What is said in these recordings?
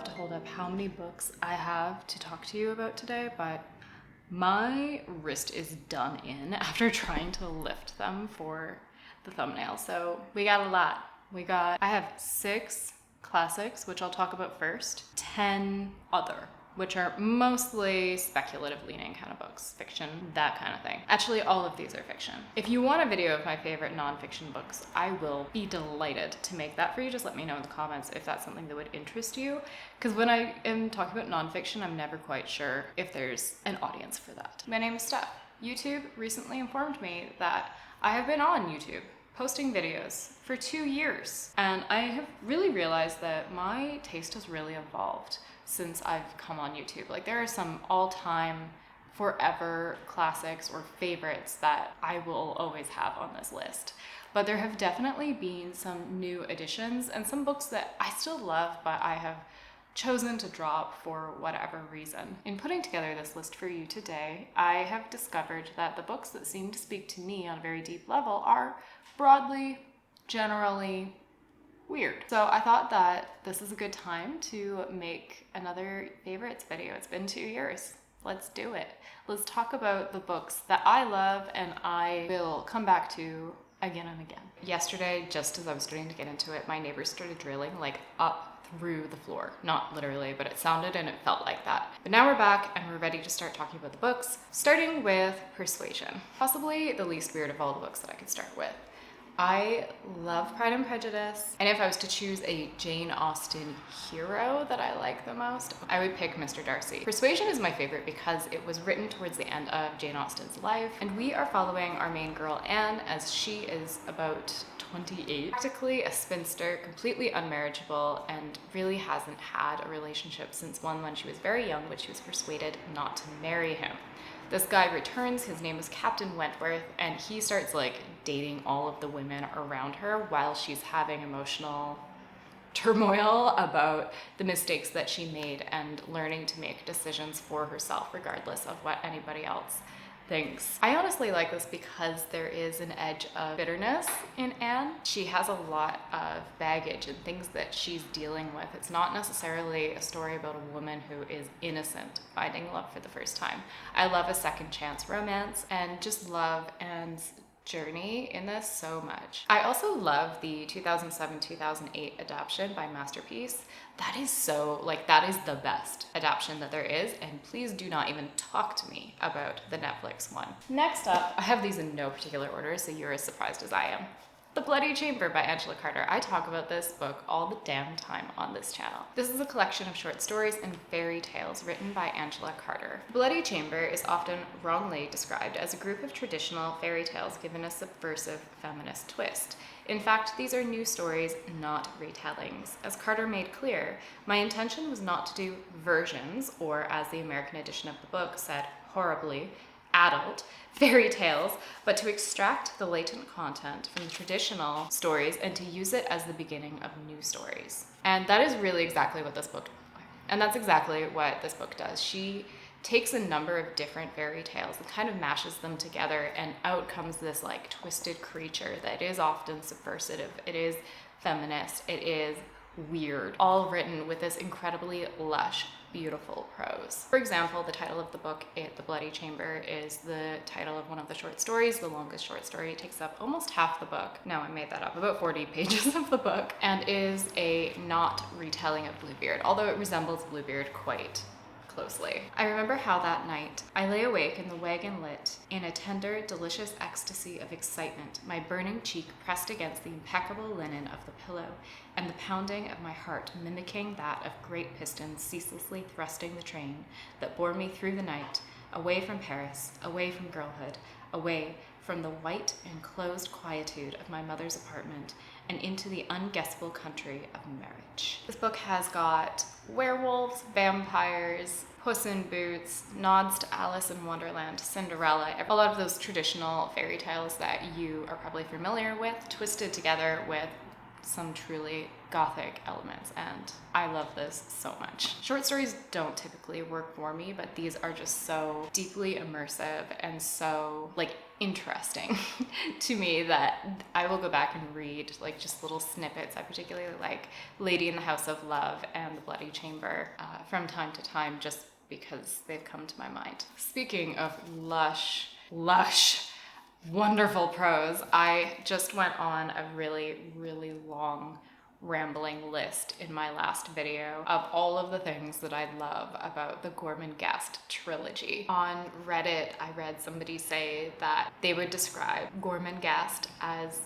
to hold up how many books I have to talk to you about today, but my wrist is done in after trying to lift them for the thumbnail. So we got a lot. I have 6 classics, which I'll talk about first, 10 other, which are mostly speculative leaning kind of books, fiction, that kind of thing. Actually, all of these are fiction. If you want a video of my favorite nonfiction books, I will be delighted to make that for you. Just let me know in the comments if that's something that would interest you. Because when I am talking about nonfiction, I'm never quite sure if there's an audience for that. My name is Steph. YouTube recently informed me that I have been on YouTube posting videos for 2 years. And I have really realized that my taste has really evolved since I've come on YouTube. Like, there are some all-time forever classics or favorites that I will always have on this list. But there have definitely been some new additions and some books that I still love, but I have chosen to drop for whatever reason. In putting together this list for you today, I have discovered that the books that seem to speak to me on a very deep level are broadly, generally weird. So I thought that this is a good time to make another favorites video. It's been 2 years. Let's do it. Let's talk about the books that I love and I will come back to again and again. Yesterday, just as I was starting to get into it, my neighbors started drilling like up through the floor. Not literally, but it sounded and it felt like that. But now we're back and we're ready to start talking about the books, starting with Persuasion. Possibly the least weird of all the books that I could start with. I love Pride and Prejudice, and if I was to choose a Jane Austen hero that I like the most, I would pick Mr. Darcy. Persuasion is my favorite because it was written towards the end of Jane Austen's life, and we are following our main girl Anne as she is about 28, practically a spinster, completely unmarriageable, and really hasn't had a relationship since one when she was very young, but she was persuaded not to marry him. This guy returns, his name is Captain Wentworth, and he starts like dating all of the women around her while she's having emotional turmoil about the mistakes that she made and learning to make decisions for herself regardless of what anybody else thinks. I honestly like this because there is an edge of bitterness in Anne. She has a lot of baggage and things that she's dealing with. It's not necessarily a story about a woman who is innocent finding love for the first time. I love a second chance romance and just love Anne's journey in this so much. I also love the 2007-2008 adaptation by Masterpiece. That is so, like, that is the best adaptation that there is, and please do not even talk to me about the Netflix one. Next up, I have these in no particular order, so you're as surprised as I am. The Bloody Chamber by Angela Carter. I talk about this book all the damn time on this channel. This is a collection of short stories and fairy tales written by Angela Carter. The Bloody Chamber is often wrongly described as a group of traditional fairy tales given a subversive feminist twist. In fact, these are new stories, not retellings. As Carter made clear, my intention was not to do versions, or as the American edition of the book said horribly, adult fairy tales, but to extract the latent content from the traditional stories and to use it as the beginning of new stories. And that is really exactly what this book, and that's exactly what this book does. She takes a number of different fairy tales and kind of mashes them together, and out comes this like twisted creature that is often subversive, it is feminist, it is weird, all written with this incredibly lush, beautiful prose. For example, the title of the book, The Bloody Chamber, is the title of one of the short stories, the longest short story. It takes up almost half the book. No, I made that up, about 40 pages of the book, and is a not retelling of Bluebeard, although it resembles Bluebeard quite closely. I remember how that night I lay awake in the wagon lit in a tender, delicious ecstasy of excitement, my burning cheek pressed against the impeccable linen of the pillow, and the pounding of my heart mimicking that of great pistons ceaselessly thrusting the train that bore me through the night, away from Paris, away from girlhood, away from the white and closed quietude of my mother's apartment, and into the unguessable country of marriage. This book has got werewolves, vampires, Puss in Boots, nods to Alice in Wonderland, Cinderella, a lot of those traditional fairy tales that you are probably familiar with, twisted together with some truly gothic elements, and I love this so much. Short stories don't typically work for me, but these are just so deeply immersive and so like interesting to me that I will go back and read like just little snippets. I particularly like Lady in the House of Love and The Bloody Chamber from time to time, just because they've come to my mind. Speaking of lush, wonderful prose, I just went on a really long rambling list in my last video of all of the things that I love about the Gormenghast trilogy. On Reddit, I read somebody say that they would describe Gormenghast as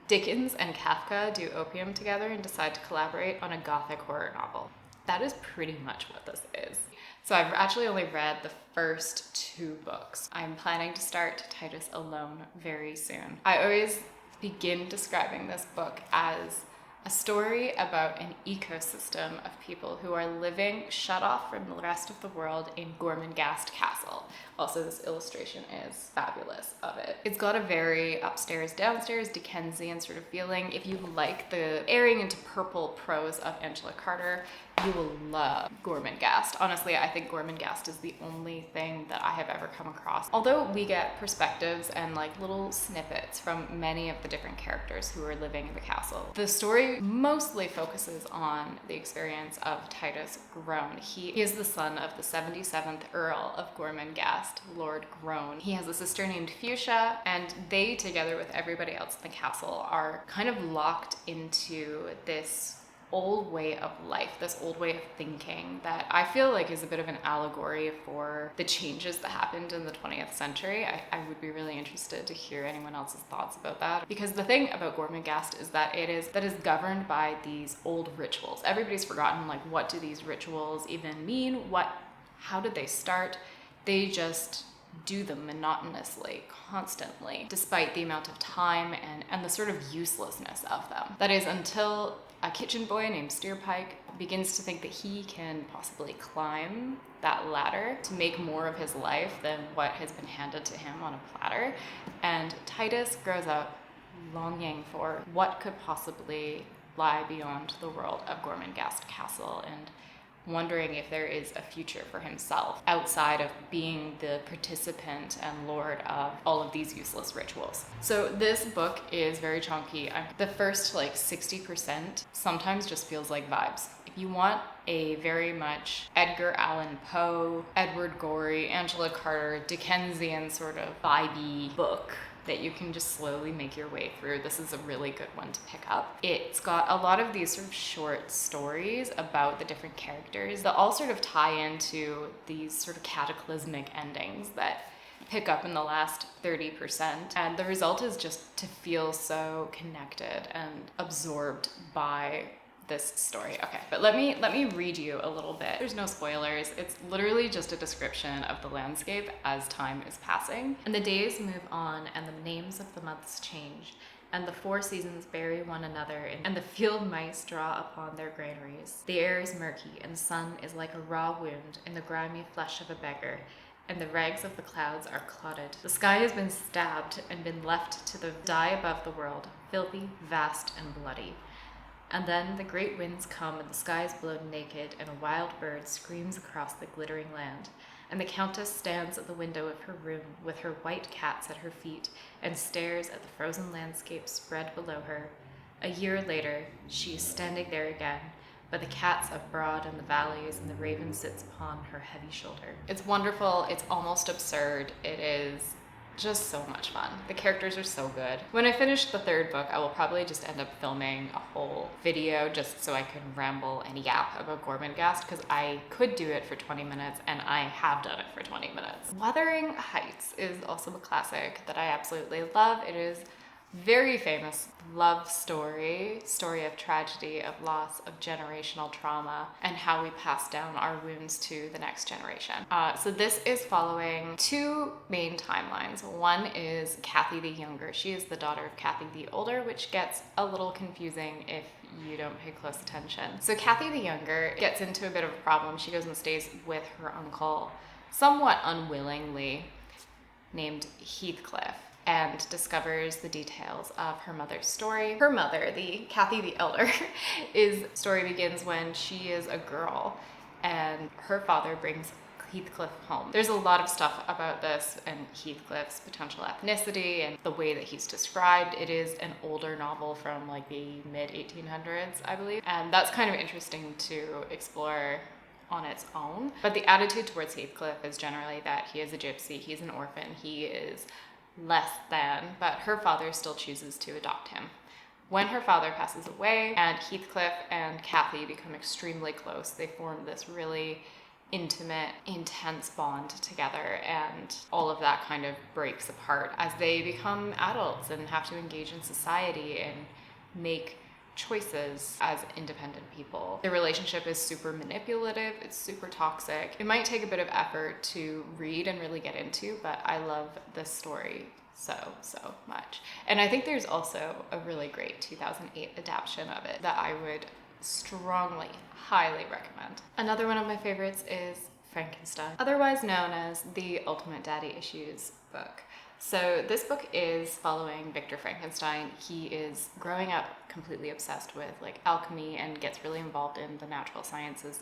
Dickens and Kafka do opium together and decide to collaborate on a gothic horror novel. That is pretty much what this is. So I've actually only read the first 2 books. I'm planning to start Titus Alone very soon. I always begin describing this book as a story about an ecosystem of people who are living shut off from the rest of the world in Gormenghast Castle. Also, this illustration is fabulous of it. It's got a very upstairs, downstairs, Dickensian sort of feeling. If you like the airing into purple prose of Angela Carter, you will love Gormenghast. Honestly, I think Gormenghast is the only thing that I have ever come across. Although we get perspectives and like little snippets from many of the different characters who are living in the castle, the story mostly focuses on the experience of Titus Groan. He is the son of the 77th Earl of Gormenghast, Lord Groan. He has a sister named Fuchsia, and they, together with everybody else in the castle, are kind of locked into this old way of life, this old way of thinking that I feel like is a bit of an allegory for the changes that happened in the 20th century. I would be really interested to hear anyone else's thoughts about that, because the thing about Gormenghast is that it is governed by these old rituals. Everybody's forgotten, like, what do these rituals even mean? How did they start? They just do them monotonously, constantly, despite the amount of time and the sort of uselessness of them. That is, until a kitchen boy named Steerpike begins to think that he can possibly climb that ladder to make more of his life than what has been handed to him on a platter. And Titus grows up longing for what could possibly lie beyond the world of Gormenghast Castle, and wondering if there is a future for himself outside of being the participant and lord of all of these useless rituals. So this book is very chunky. The first like 60% sometimes just feels like vibes. If you want a very much Edgar Allan Poe, Edward Gorey, Angela Carter, Dickensian sort of vibey book that you can just slowly make your way through, this is a really good one to pick up. It's got a lot of these sort of short stories about the different characters that all sort of tie into these sort of cataclysmic endings that pick up in the last 30%. And the result is just to feel so connected and absorbed by this story. Okay, but let me read you a little bit. There's no spoilers. It's literally just a description of the landscape as time is passing. And the days move on, and the names of the months change, and the 4 seasons bury one another, and the field mice draw upon their granaries. The air is murky, and the sun is like a raw wound in the grimy flesh of a beggar, and the rags of the clouds are clotted. The sky has been stabbed and been left to the die above the world, filthy, vast, and bloody. And then the great winds come, and the sky is blown naked, and a wild bird screams across the glittering land. And the countess stands at the window of her room with her white cats at her feet and stares at the frozen landscape spread below her. A year later, she is standing there again, but the cats abroad in the valleys, and the raven sits upon her heavy shoulder. It's wonderful. It's almost absurd. It is just so much fun. The characters are so good. When I finish the 3rd book, I will probably just end up filming a whole video just so I can ramble and yap about Gormenghast, because I could do it for 20 minutes, and I have done it for 20 minutes. Wuthering Heights is also a classic that I absolutely love. It is very famous love story of tragedy, of loss, of generational trauma, and how we pass down our wounds to the next generation. So this is following 2 main timelines. One is Cathy the Younger. She is the daughter of Cathy the Older, which gets a little confusing if you don't pay close attention. So Cathy the Younger gets into a bit of a problem. She goes and stays with her uncle, somewhat unwillingly, named Heathcliff. and discovers the details of her mother's story. Her mother, the Kathy the Elder, story begins when she is a girl and her father brings Heathcliff home. There's a lot of stuff about this and Heathcliff's potential ethnicity and the way that he's described. It is an older novel from like the mid 1800s, I believe. And that's kind of interesting to explore on its own. But the attitude towards Heathcliff is generally that he is a gypsy, he's an orphan, he is less than, but her father still chooses to adopt him. When her father passes away and Heathcliff and Kathy become extremely close, they form this really intimate, intense bond together, and all of that kind of breaks apart as they become adults and have to engage in society and make choices as independent people. The relationship is super manipulative, it's super toxic. It might take a bit of effort to read and really get into, but I love this story so much. And I think there's also a really great 2008 adaptation of it that I would strongly, highly recommend. Another one of my favorites is Frankenstein, otherwise known as the Ultimate Daddy Issues book. So this book is following Victor Frankenstein. He is growing up completely obsessed with like alchemy and gets really involved in the natural sciences,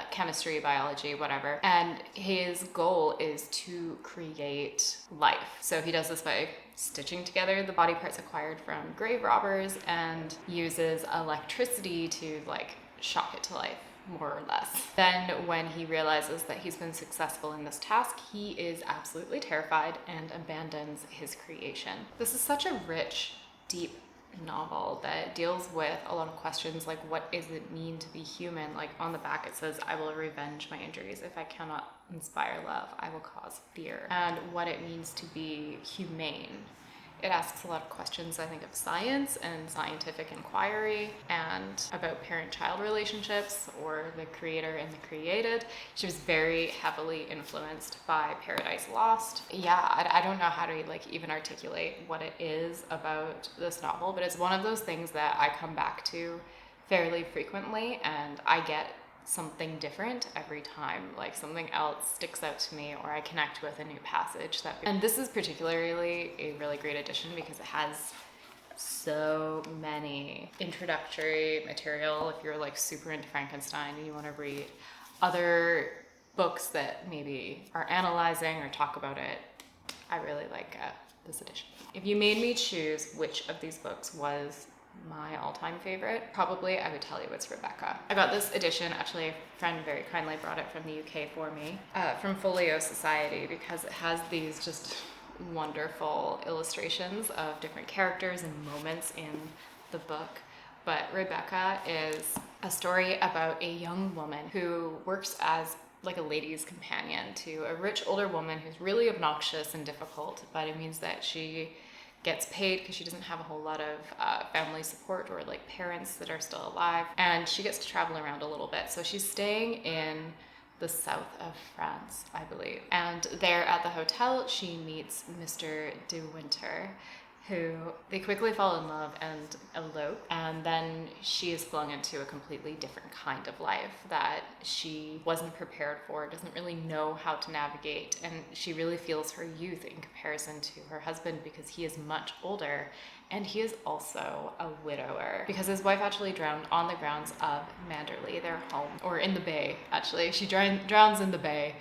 chemistry, biology, whatever. And his goal is to create life. So he does this by stitching together the body parts acquired from grave robbers and uses electricity to like shock it to life, more or less. Then when he realizes that he's been successful in this task, he is absolutely terrified and abandons his creation. This is such a rich, deep novel that deals with a lot of questions like, what does it mean to be human? Like on the back it says, I will revenge my injuries. If I cannot inspire love, I will cause fear. And what it means to be humane. It asks a lot of questions, I think, of science and scientific inquiry and about parent-child relationships or the creator and the created. She was very heavily influenced by Paradise Lost. Yeah, I don't know how to like even articulate what it is about this novel, but it's one of those things that I come back to fairly frequently and I get something different every time, like something else sticks out to me or I connect with a new passage. And this is particularly a really great edition because it has so many introductory material if you're like super into Frankenstein and you want to read other books that maybe are analyzing or talk about it. I really like this edition. If you made me choose which of these books was my all-time favorite, probably I would tell you it's Rebecca. I got this edition, actually a friend very kindly brought it from the UK for me, from Folio Society, because it has these just wonderful illustrations of different characters and moments in the book. But Rebecca is a story about a young woman who works as like a lady's companion to a rich older woman who's really obnoxious and difficult, but it means that she gets paid because she doesn't have a whole lot of family support or like parents that are still alive, and she gets to travel around a little bit. So she's staying in the south of France, I believe, and there at the hotel she meets Mr. De Winter, who they quickly fall in love and elope, and then she is flung into a completely different kind of life that she wasn't prepared for, doesn't really know how to navigate, and she really feels her youth in comparison to her husband because he is much older, and he is also a widower because his wife actually drowned on the grounds of Manderley, their home, or in the bay, actually. She drowns in the bay.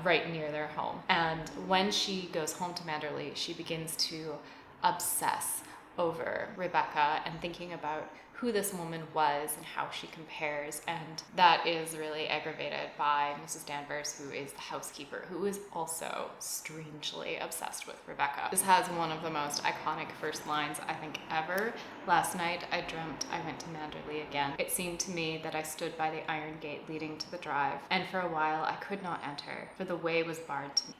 Right near their home. And when she goes home to Manderley, she begins to obsess over Rebecca and thinking about who this woman was and how she compares, and that is really aggravated by Mrs. Danvers, who is the housekeeper, who is also strangely obsessed with Rebecca. This has one of the most iconic first lines I think ever. Last night I dreamt I went to Manderley again. It seemed to me that I stood by the iron gate leading to the drive, and for a while I could not enter, for the way was barred to me.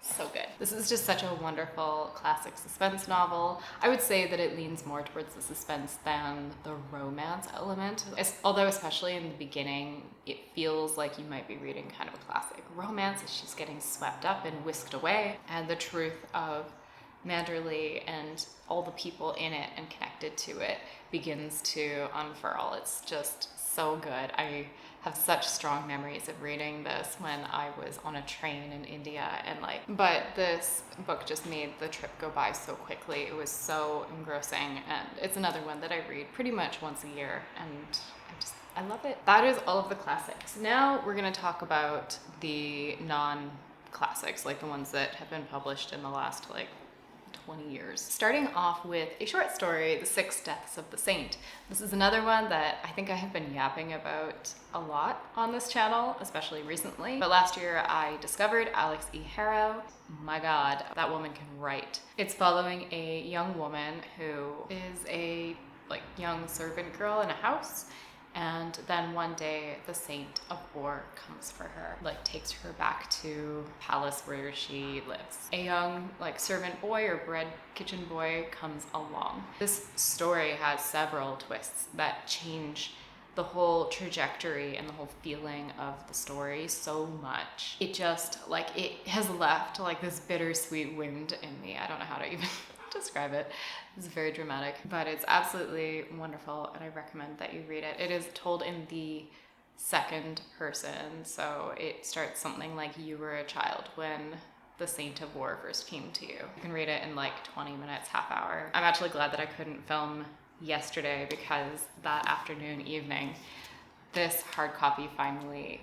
So good. This is just such a wonderful classic suspense novel. I would say that it leans more towards the suspense than the romance element, although especially in the beginning it feels like you might be reading kind of a classic romance as she's getting swept up and whisked away, and the truth of Manderley and all the people in it and connected to it begins to unfurl. It's just so good. I have such strong memories of reading this when I was on a train in India and but this book just made the trip go by so quickly. It was so engrossing, and it's another one that I read pretty much once a year, and I love it. That is all of the classics. Now we're going to talk about the non-classics, like the ones that have been published in the last 20 years. Starting off with a short story, The Six Deaths of the Saint. This is another one that I think I have been yapping about a lot on this channel, especially recently. But last year I discovered Alix E. Harrow. My God, that woman can write. It's following a young woman who is a young servant girl in a house. And then one day the Saint of War comes for her, takes her back to palace where she lives. A young servant boy or bread kitchen boy comes along. This story has several twists that change the whole trajectory and the whole feeling of the story so much. It just it has left this bittersweet wind in me. I don't know how to even describe it. It's very dramatic, but it's absolutely wonderful, and I recommend that you read it. It is told in the second person, so it starts something like you were a child when the Saint of War first came to you. You can read it in 20 minutes, half hour. I'm actually glad that I couldn't film yesterday, because that evening, this hard copy finally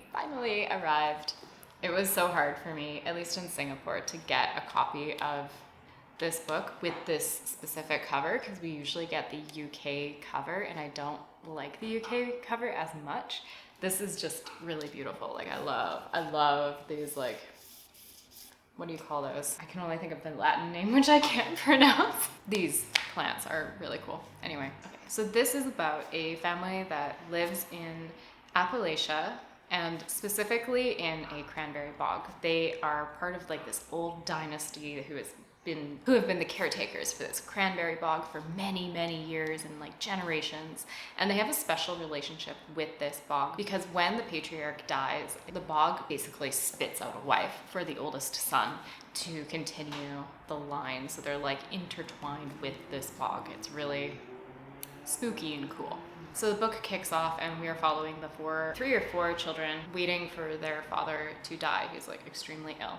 arrived. It was so hard for me, at least in Singapore, to get a copy of this book with this specific cover, because we usually get the UK cover, and I don't like the UK cover as much. This is just really beautiful. I love these what do you call those? I can only think of the Latin name, which I can't pronounce. These plants are really cool. Anyway, okay, so this is about a family that lives in Appalachia, and specifically in a cranberry bog. They are part of this old dynasty who have been the caretakers for this cranberry bog for many, many years and generations. And they have a special relationship with this bog, because when the patriarch dies, the bog basically spits out a wife for the oldest son to continue the line. So they're intertwined with this bog. It's really spooky and cool. So the book kicks off, and we are following the 3 or 4 children waiting for their father to die. He's extremely ill.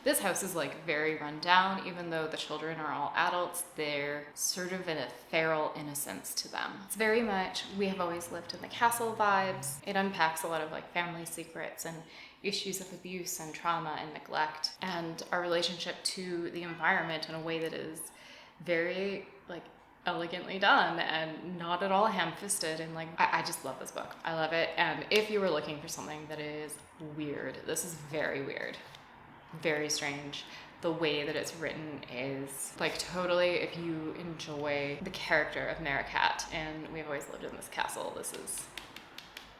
This house is very run down. Even though the children are all adults, they're sort of in a feral innocence to them. It's very much we have always lived in the castle vibes. It unpacks a lot of family secrets and issues of abuse and trauma and neglect, and our relationship to the environment in a way that is very elegantly done and not at all ham-fisted. And I just love this book. I love it. And if you were looking for something that is weird, this is very weird. Very strange. The way that it's written is totally, if you enjoy the character of Maricat and we've always lived in this castle, this is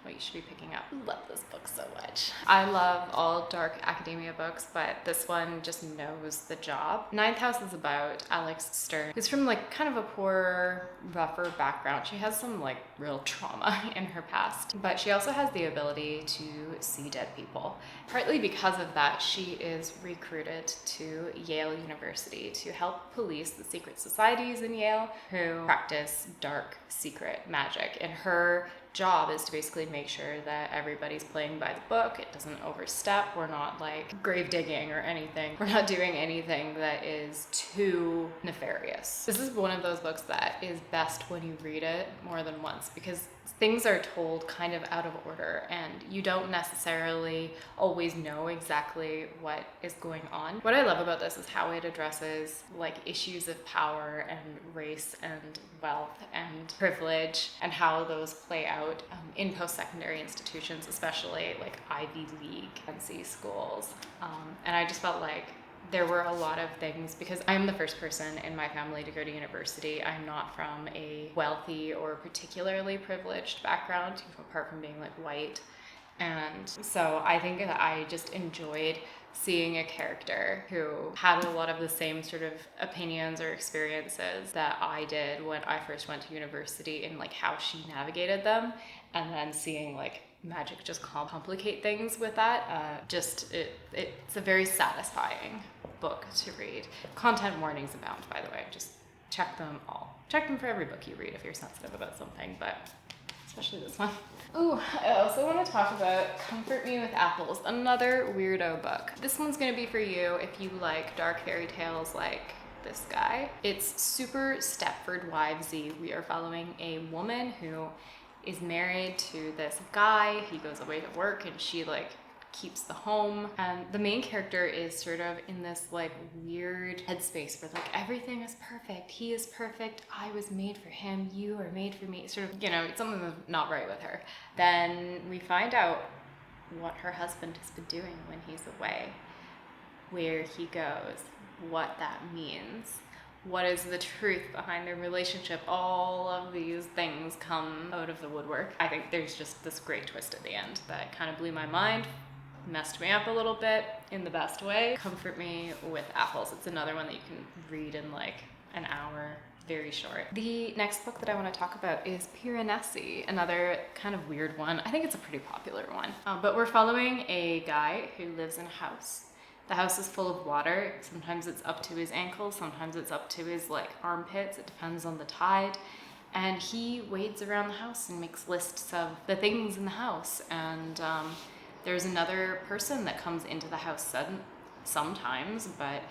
what you should be picking up. I love this book so much. I love all dark academia books, but this one just knows the job. Ninth House is about Alix Stern, who's from kind of a poor, rougher background. She has some real trauma in her past, but she also has the ability to see dead people. Partly because of that, she is recruited to Yale University to help police the secret societies in Yale who practice dark secret magic. And her job is to basically make sure that everybody's playing by the book. It doesn't overstep. We're not grave digging or anything. We're not doing anything that is too nefarious. This is one of those books that is best when you read it more than once, because things are told kind of out of order and you don't necessarily always know exactly what is going on. What I love about this is how it addresses issues of power and race and wealth and privilege, and how those play out in post-secondary institutions, especially Ivy League fancy schools. And I just felt there were a lot of things, because I'm the first person in my family to go to university. I'm not from a wealthy or particularly privileged background, apart from being white. And so I think that I just enjoyed seeing a character who had a lot of the same sort of opinions or experiences that I did when I first went to university, and how she navigated them, and then seeing magic just complicate things with that. It's a very satisfying book to read. Content warnings abound, by the way. Just check them all. Check them for every book you read if you're sensitive about something, but it's especially this one. Ooh, I also want to talk about Comfort Me with Apples, another weirdo book. This one's gonna be for you if you like dark fairy tales like this guy. It's super Stepford Wivesy. We are following a woman who is married to this guy. He goes away to work and she like keeps the home, and the main character is sort of in this like weird headspace where like everything is perfect, he is perfect, I was made for him, you are made for me, sort of, you know, something's not right with her. Then we find out what her husband has been doing when he's away, where he goes, what that means, what is the truth behind their relationship. All of these things come out of the woodwork. I think there's just this great twist at the end that kind of blew my mind, messed me up a little bit in the best way. Comfort Me with Apples. It's another one that you can read in like an hour, very short. The next book that I want to talk about is Piranesi, another kind of weird one. I think it's a pretty popular one, but we're following a guy who lives in a house. The house is full of water. Sometimes it's up to his ankles, sometimes it's up to his like armpits. It depends on the tide. And he wades around the house and makes lists of the things in the house. And there's another person that comes into the house sometimes, but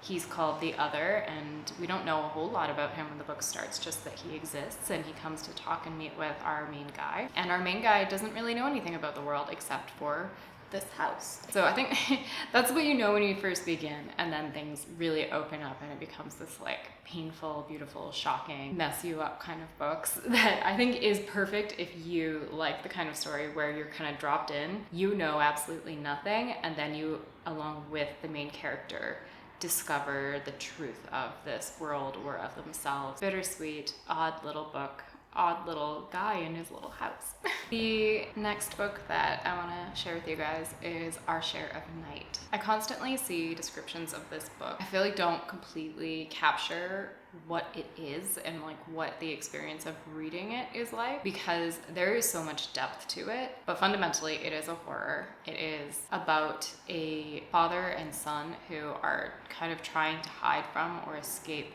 he's called the Other, and we don't know a whole lot about him when the book starts, just that he exists, and he comes to talk and meet with our main guy. And our main guy doesn't really know anything about the world except for this house. So I think that's what you know when you first begin, and then things really open up and it becomes this like painful, beautiful, shocking, mess you up kind of books that I think is perfect if you like the kind of story where you're kind of dropped in, you know absolutely nothing, and then you, along with the main character, discover the truth of this world or of themselves. Bittersweet, odd little book, odd little guy in his little house. The next book that I want to share with you guys is Our Share of Night. I constantly see descriptions of this book I feel like don't completely capture what it is and like what the experience of reading it is like, because there is so much depth to it. But fundamentally it is a horror. It is about a father and son who are kind of trying to hide from or escape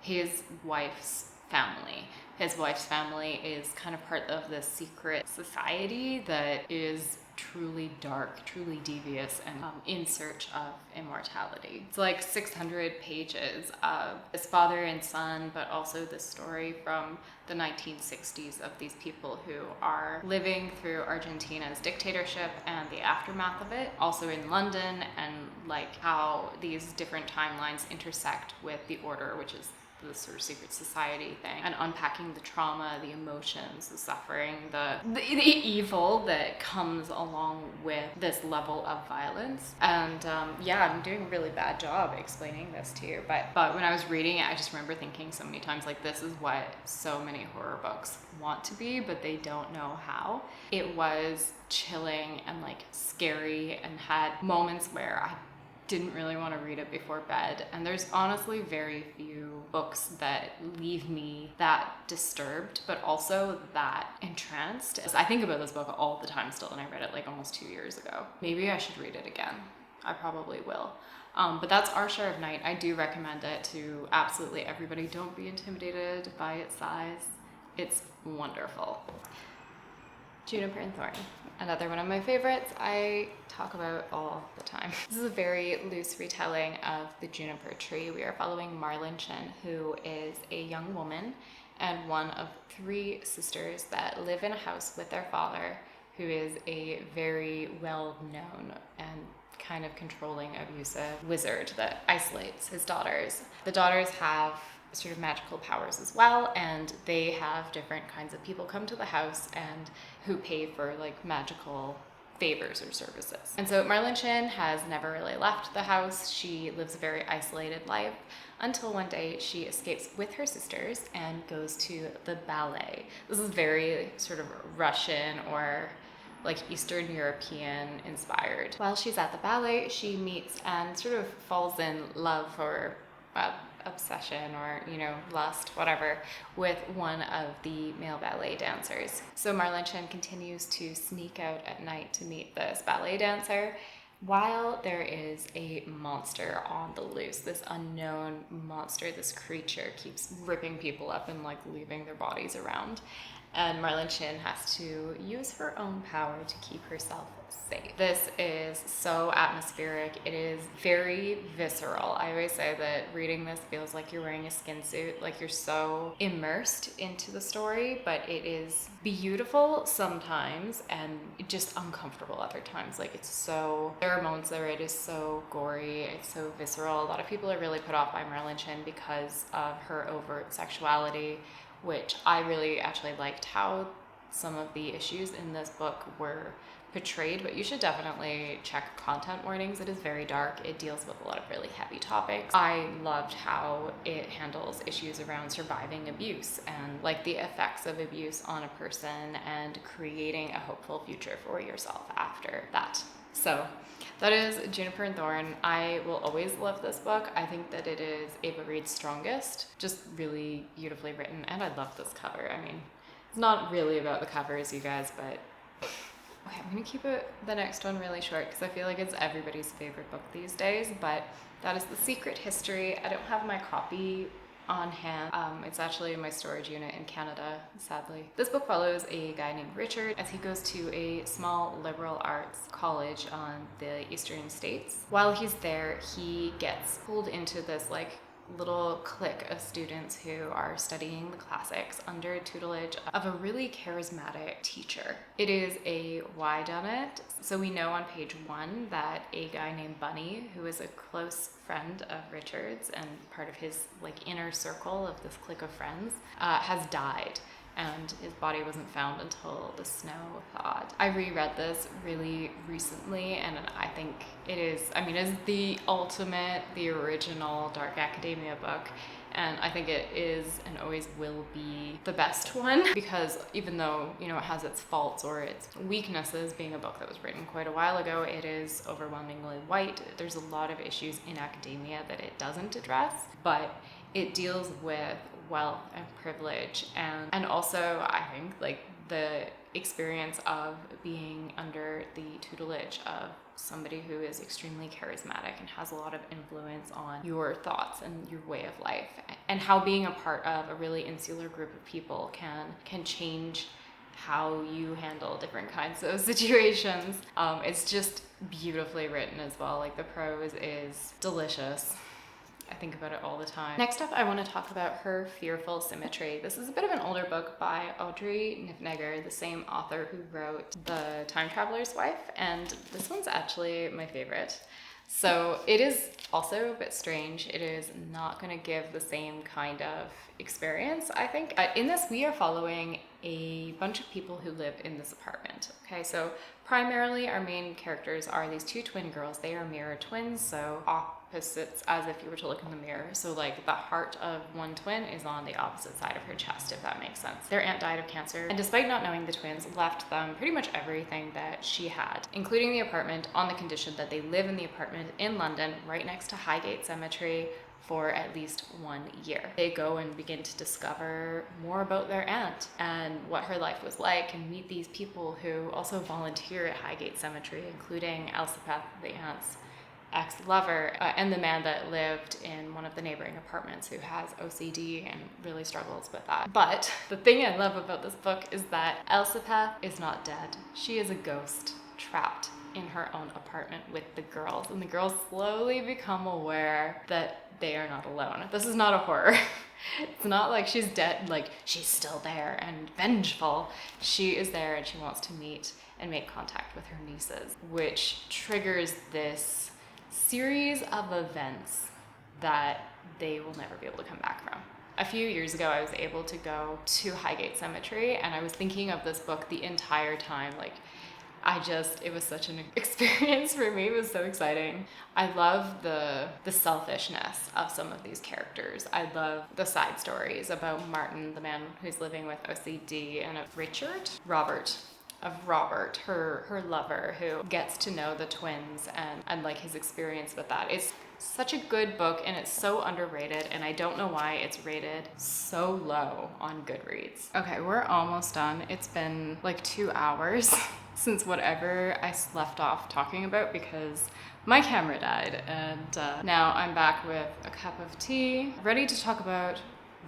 his wife's family. His wife's family is kind of part of this secret society that is truly dark, truly devious, and in search of immortality. It's like 600 pages of this father and son, but also this story from the 1960s of these people who are living through Argentina's dictatorship and the aftermath of it, also in London, and like how these different timelines intersect with the Order, which is the sort of secret society thing, and unpacking the trauma, the emotions, the suffering, the evil that comes along with this level of violence. And yeah, I'm doing a really bad job explaining this to you, but when I was reading it, I just remember thinking so many times, like, this is what so many horror books want to be, but they don't know how. It was chilling and like scary and had moments where I didn't really want to read it before bed, and there's honestly very few books that leave me that disturbed but also that entranced. I think about this book all the time still, and I read it like almost 2 years ago. Maybe I should read it again. I probably will. But that's Our Share of Night. I do recommend it to absolutely everybody. Don't be intimidated by its size. It's wonderful. Juniper and Thorn, another one of my favorites I talk about all the time. This is a very loose retelling of the Juniper tree. We are following Marlinchen, who is a young woman and one of 3 sisters that live in a house with their father, who is a very well-known and kind of controlling, abusive wizard that isolates his daughters. The daughters have sort of magical powers as well, and they have different kinds of people come to the house and who pay for like magical favors or services. And so Marlinchen has never really left the house. She lives a very isolated life until one day she escapes with her sisters and goes to the ballet. This is very sort of Russian or like Eastern European inspired. While she's at the ballet, she meets and sort of falls in love or obsession or, you know, lust, whatever, with one of the male ballet dancers. So Marlinchen continues to sneak out at night to meet this ballet dancer, while there is a monster on the loose. This unknown monster, this creature, keeps ripping people up and like leaving their bodies around. and Marlon Chin has to use her own power to keep herself safe. This is so atmospheric. It is very visceral. I always say that reading this feels like you're wearing a skin suit, like you're so immersed into the story, but it is beautiful sometimes and just uncomfortable other times. Like there are moments where it is so gory, it's so visceral. A lot of people are really put off by Marlon Chin because of her overt sexuality, which I really actually liked how some of the issues in this book were portrayed, but you should definitely check content warnings. It is very dark. It deals with a lot of really heavy topics. I loved how it handles issues around surviving abuse and like the effects of abuse on a person and creating a hopeful future for yourself after that. So that is Juniper and Thorn. I will always love this book. I think that it is Ava Reid's strongest. Just really beautifully written, and I love this cover. I mean, it's not really about the covers, you guys, but okay, I'm gonna keep the next one really short because I feel like it's everybody's favorite book these days, but that is The Secret History. I don't have my copy on hand. It's actually in my storage unit in Canada, sadly. This book follows a guy named Richard as he goes to a small liberal arts college on the eastern states. While he's there, he gets pulled into this like little clique of students who are studying the classics under tutelage of a really charismatic teacher. It is a whodunit. So we know on page 1 that a guy named Bunny, who is a close friend of Richard's and part of his like inner circle of this clique of friends, has died. And his body wasn't found until the snow thawed. I reread this really recently, and I think it is the ultimate, the original dark academia book. And I think it is and always will be the best one because even though, you know, it has its faults or its weaknesses, being a book that was written quite a while ago, it is overwhelmingly white. There's a lot of issues in academia that it doesn't address, but it deals with wealth and privilege and also I think like the experience of being under the tutelage of somebody who is extremely charismatic and has a lot of influence on your thoughts and your way of life, and how being a part of a really insular group of people can change how you handle different kinds of situations. It's just beautifully written as well. Like the prose is delicious. I think about it all the time. Next up, I want to talk about Her Fearful Symmetry. This is a bit of an older book by Audrey Niffenegger, the same author who wrote The Time Traveler's Wife, and this one's actually my favorite. So it is also a bit strange. It is not going to give the same kind of experience, I think. In this, we are following a bunch of people who live in this apartment. Okay, so primarily our main characters are these two twin girls. They are mirror twins, so opposites as if you were to look in the mirror. So like the heart of one twin is on the opposite side of her chest, if that makes sense. Their aunt died of cancer, and despite not knowing the twins, left them pretty much everything that she had, including the apartment, on the condition that they live in the apartment in London right next to Highgate Cemetery for at least 1 year. They go and begin to discover more about their aunt and what her life was like, and meet these people who also volunteer at Highgate Cemetery, including Elspeth, the aunt's ex-lover, and the man that lived in one of the neighboring apartments who has OCD and really struggles with that. But the thing I love about this book is that Elspeth is not dead. She is a ghost trapped in her own apartment with the girls, and the girls slowly become aware that they are not alone. This is not a horror. It's not like she's dead, like she's still there and vengeful. She is there and she wants to meet and make contact with her nieces, which triggers this series of events that they will never be able to come back from. A few years ago, I was able to go to Highgate Cemetery, and I was thinking of this book the entire time. Like, it was such an experience for me. It was so exciting. I love the selfishness of some of these characters. I love the side stories about Martin, the man who's living with OCD, and of Robert, her lover, who gets to know the twins and like his experience with that. It's such a good book, and it's so underrated, and I don't know why it's rated so low on Goodreads. Okay, we're almost done. It's been like 2 hours since whatever I left off talking about because my camera died, and now I'm back with a cup of tea, ready to talk about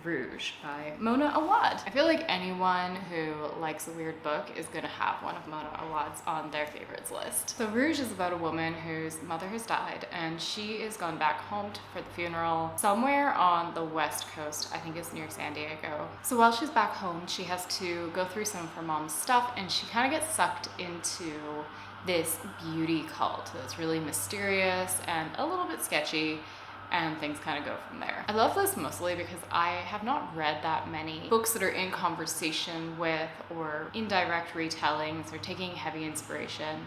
Rouge by Mona Awad. I feel like anyone who likes a weird book is gonna have one of Mona Awad's on their favorites list. So Rouge is about a woman whose mother has died and she is gone back home for the funeral somewhere on the west coast. I think it's near San Diego. So while she's back home, she has to go through some of her mom's stuff and she kind of gets sucked into this beauty cult that's really mysterious and a little bit sketchy, and things kind of go from there. I love this mostly because I have not read that many books that are in conversation with or indirect retellings or taking heavy inspiration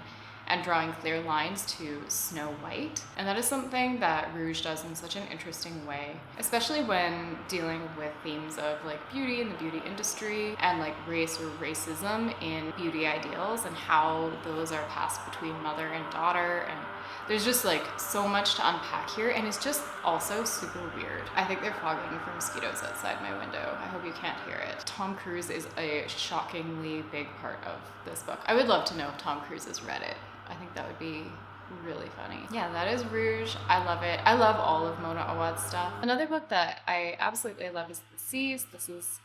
and drawing clear lines to Snow White. And that is something that Rouge does in such an interesting way, especially when dealing with themes of like beauty in the beauty industry and like race or racism in beauty ideals and how those are passed between mother and daughter. And there's just like so much to unpack here, and it's just also super weird. I think they're frogging for mosquitoes outside my window. I hope you can't hear it. Tom Cruise is a shockingly big part of this book. I would love to know if Tom Cruise has read it. I think that would be really funny. Yeah, that is Rouge. I love it. I love all of Mona Awad's stuff. Another book that I absolutely love is The Seas. This is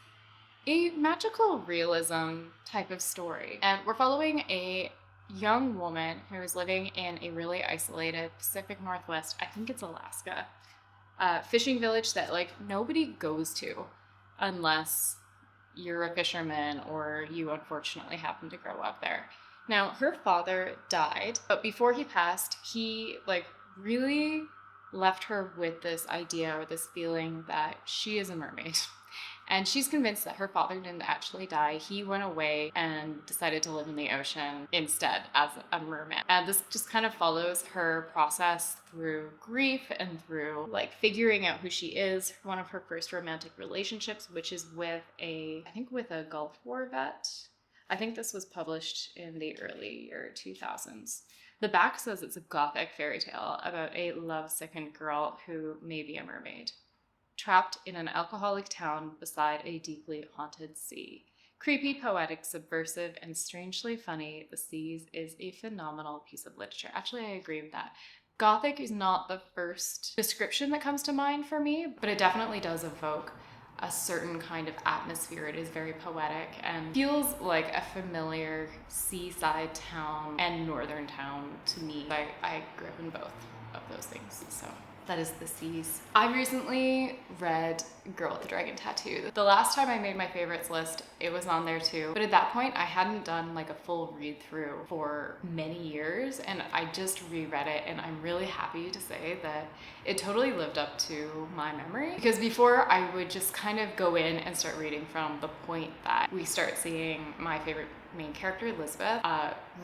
a magical realism type of story, and we're following a young woman who is living in a really isolated Pacific Northwest, I think it's Alaska, fishing village that like nobody goes to unless you're a fisherman or you unfortunately happen to grow up there. Now, her father died, but before he passed, he like really left her with this idea or this feeling that she is a mermaid. And she's convinced that her father didn't actually die. He went away and decided to live in the ocean instead as a merman. And this just kind of follows her process through grief and through like figuring out who she is. One of her first romantic relationships, which is with I think with a Gulf War vet. I think this was published in the early year 2000s. The back says it's a gothic fairy tale about a love-sickened girl who may be a mermaid, trapped in an alcoholic town beside a deeply haunted sea. Creepy, poetic, subversive, and strangely funny, The Seas is a phenomenal piece of literature. Actually, I agree with that. Gothic is not the first description that comes to mind for me, but it definitely does evoke a certain kind of atmosphere. It is very poetic and feels like a familiar seaside town and northern town to me. I grew up in both of those things, so that is The Seas. I recently read Girl with the Dragon Tattoo. The last time I made my favorites list, it was on there too. But at that point, I hadn't done like a full read through for many years, and I just reread it, and I'm really happy to say that it totally lived up to my memory. Because before, I would just kind of go in and start reading from the point that we start seeing my favorite main character, Elizabeth,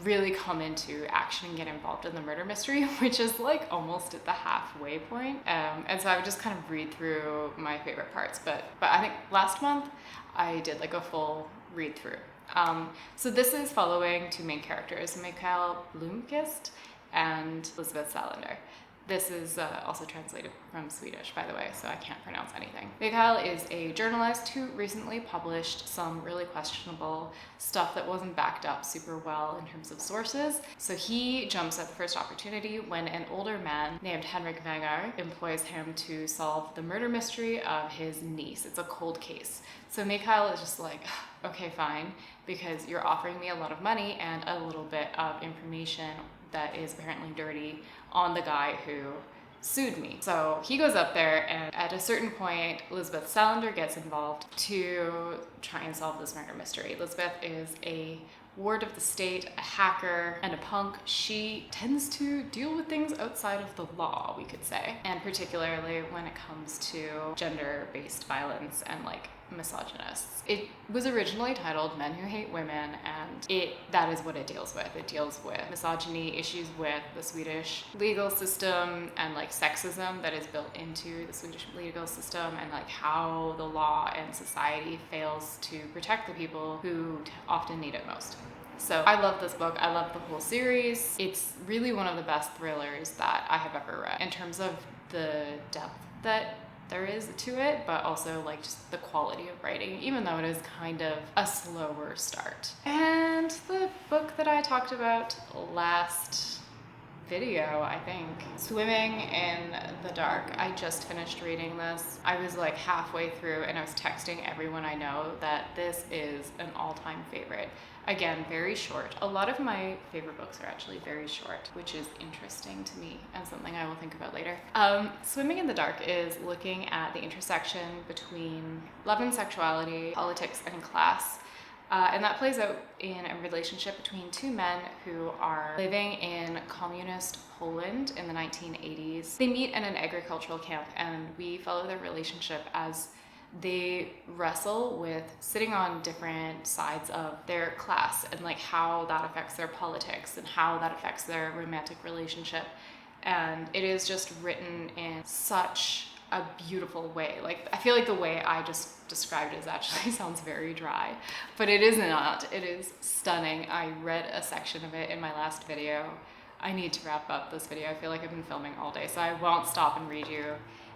really come into action and get involved in the murder mystery, which is like almost at the halfway point. And so I would just kind of read through my favorite parts. But I think last month I did like a full read through. So this is following two main characters, Mikael Blomkvist and Elizabeth Salander. This is also translated from Swedish, by the way, so I can't pronounce anything. Mikael is a journalist who recently published some really questionable stuff that wasn't backed up super well in terms of sources. So he jumps at the first opportunity when an older man named Henrik Wenger employs him to solve the murder mystery of his niece. It's a cold case. So Mikael is just like, okay, fine, because you're offering me a lot of money and a little bit of information that is apparently dirty on the guy who sued me. So he goes up there, and at a certain point, Elizabeth Salander gets involved to try and solve this murder mystery. Elizabeth is a ward of the state, a hacker, and a punk. She tends to deal with things outside of the law, we could say, and particularly when it comes to gender-based violence and like misogynists. It was originally titled Men Who Hate Women, and that is what it deals with. It deals with misogyny, issues with the Swedish legal system, and like sexism that is built into the Swedish legal system, and like how the law and society fails to protect the people who often need it most. So I love this book. I love the whole series. It's really one of the best thrillers that I have ever read in terms of the depth that there is to it, but also like just the quality of writing, even though it is kind of a slower start. And the book that I talked about last video, I think. Swimming in the Dark. I just finished reading this. I was like halfway through and I was texting everyone I know that this is an all-time favorite. Again, very short. A lot of my favorite books are actually very short, which is interesting to me and something I will think about later. Swimming in the Dark is looking at the intersection between love and sexuality, politics and class. And that plays out in a relationship between two men who are living in communist Poland in the 1980s. They meet in an agricultural camp and we follow their relationship as they wrestle with sitting on different sides of their class and like how that affects their politics and how that affects their romantic relationship. And it is just written in such a beautiful way. Like, I feel like the way I just described it actually sounds very dry, but it is not. It is stunning. I read a section of it in my last video. I need to wrap up this video. I feel like I've been filming all day, so I won't stop and read you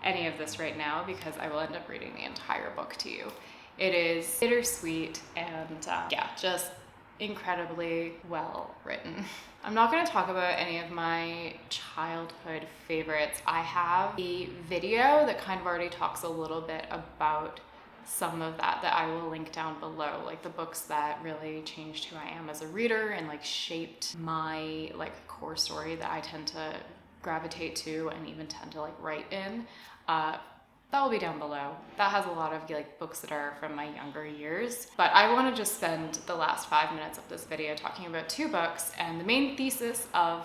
any of this right now because I will end up reading the entire book to you. It is bittersweet and yeah, just incredibly well written. I'm not going to talk about any of my childhood favorites. I have a video that kind of already talks a little bit about some of that I will link down below, like the books that really changed who I am as a reader and like shaped my like core story that I tend to gravitate to and even tend to like write in. That will be down below. That has a lot of like books that are from my younger years. But I want to just spend the last 5 minutes of this video talking about two books, and the main thesis of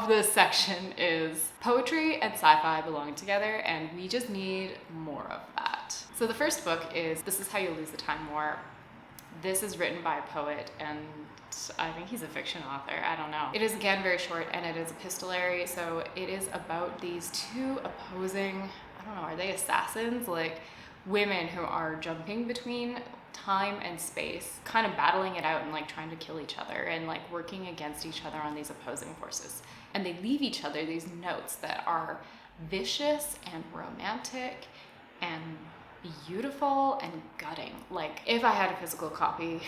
this section is poetry and sci-fi belong together, and we just need more of that. So the first book is This Is How You Lose the Time War. This is written by a poet, and I think he's a fiction author, I don't know. It is again very short and it is epistolary, so it is about these two opposing, I don't know, are they assassins? Like women who are jumping between time and space, kind of battling it out and like trying to kill each other and like working against each other on these opposing forces. And they leave each other these notes that are vicious and romantic and beautiful and gutting. Like if I had a physical copy,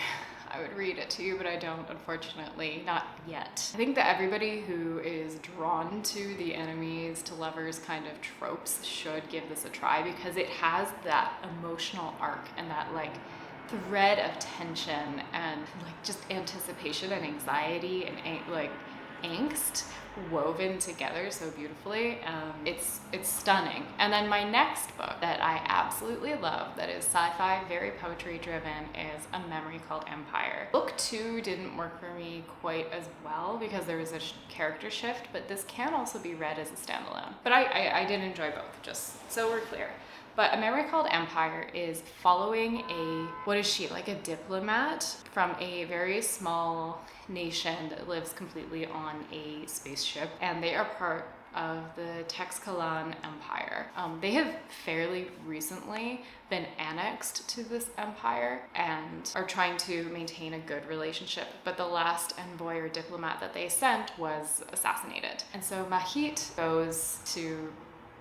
I would read it to you, but I don't, unfortunately, not yet. I think that everybody who is drawn to the enemies to lovers kind of tropes should give this a try because it has that emotional arc and that like thread of tension and like just anticipation and anxiety and like angst woven together so beautifully. It's stunning. And then my next book that I absolutely love that is sci-fi, very poetry driven, is A Memory Called Empire. Book 2 didn't work for me quite as well because there was a character shift, but this can also be read as a standalone. But I did enjoy both, just so we're clear. But A Memory Called Empire is following what is she, like a diplomat from a very small nation that lives completely on a spaceship, and they are part of the Texcalan Empire. They have fairly recently been annexed to this empire and are trying to maintain a good relationship, but the last envoy or diplomat that they sent was assassinated. And so Mahit goes to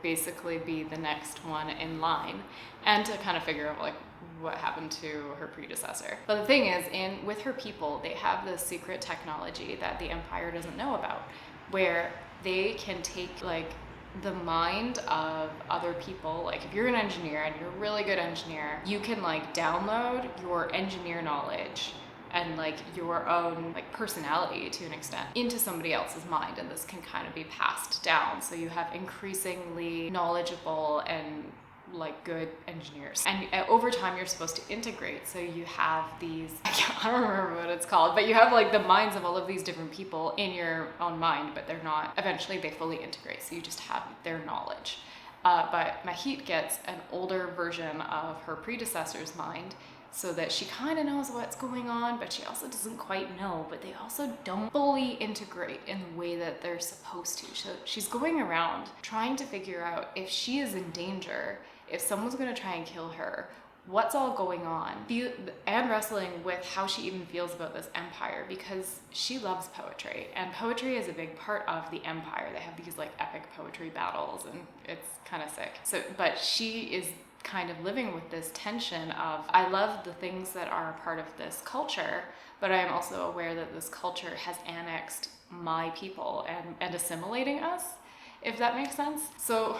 basically be the next one in line and to kind of figure out like what happened to her predecessor. But the thing is, with her people, they have this secret technology that the empire doesn't know about, where they can take like the mind of other people. Like if you're an engineer and you're a really good engineer, you can like download your engineer knowledge and like your own like personality to an extent into somebody else's mind, and this can kind of be passed down, so you have increasingly knowledgeable and like good engineers, and over time you're supposed to integrate, so you have these I don't remember what it's called, but you have like the minds of all of these different people in your own mind, but they're not, eventually they fully integrate, so you just have their knowledge. But Mahit gets an older version of her predecessor's mind, so that she kind of knows what's going on, but she also doesn't quite know, but they also don't fully integrate in the way that they're supposed to. So she's going around trying to figure out if she is in danger, if someone's going to try and kill her, what's all going on, and wrestling with how she even feels about this empire, because she loves poetry, and poetry is a big part of the empire. They have these like epic poetry battles, and it's kind of sick. So, but she is kind of living with this tension of, I love the things that are a part of this culture, but I am also aware that this culture has annexed my people and assimilating us, if that makes sense. So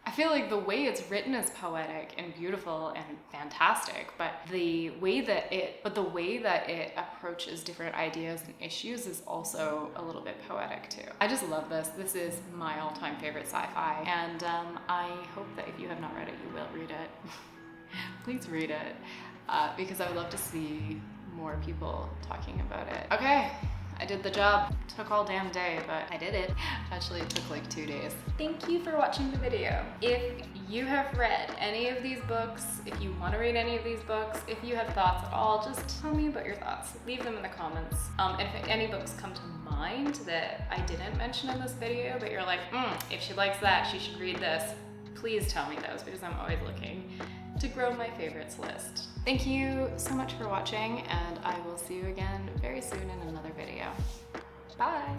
I feel like the way it's written is poetic and beautiful and fantastic, but the way that it approaches different ideas and issues is also a little bit poetic too. I just love this. This is my all-time favorite sci-fi, and I hope that if you have not read it, you will read it. Please read it, because I would love to see more people talking about it. Okay. I did the job. Took all damn day, but I did it. Actually, it took like 2 days. Thank you for watching the video. If you have read any of these books, if you want to read any of these books, if you have thoughts at all, just tell me about your thoughts. Leave them in the comments. If any books come to mind that I didn't mention in this video, but you're like, if she likes that, she should read this, please tell me those, because I'm always looking to grow my favorites list. Thank you so much for watching, and I will see you again very soon in another video. Bye!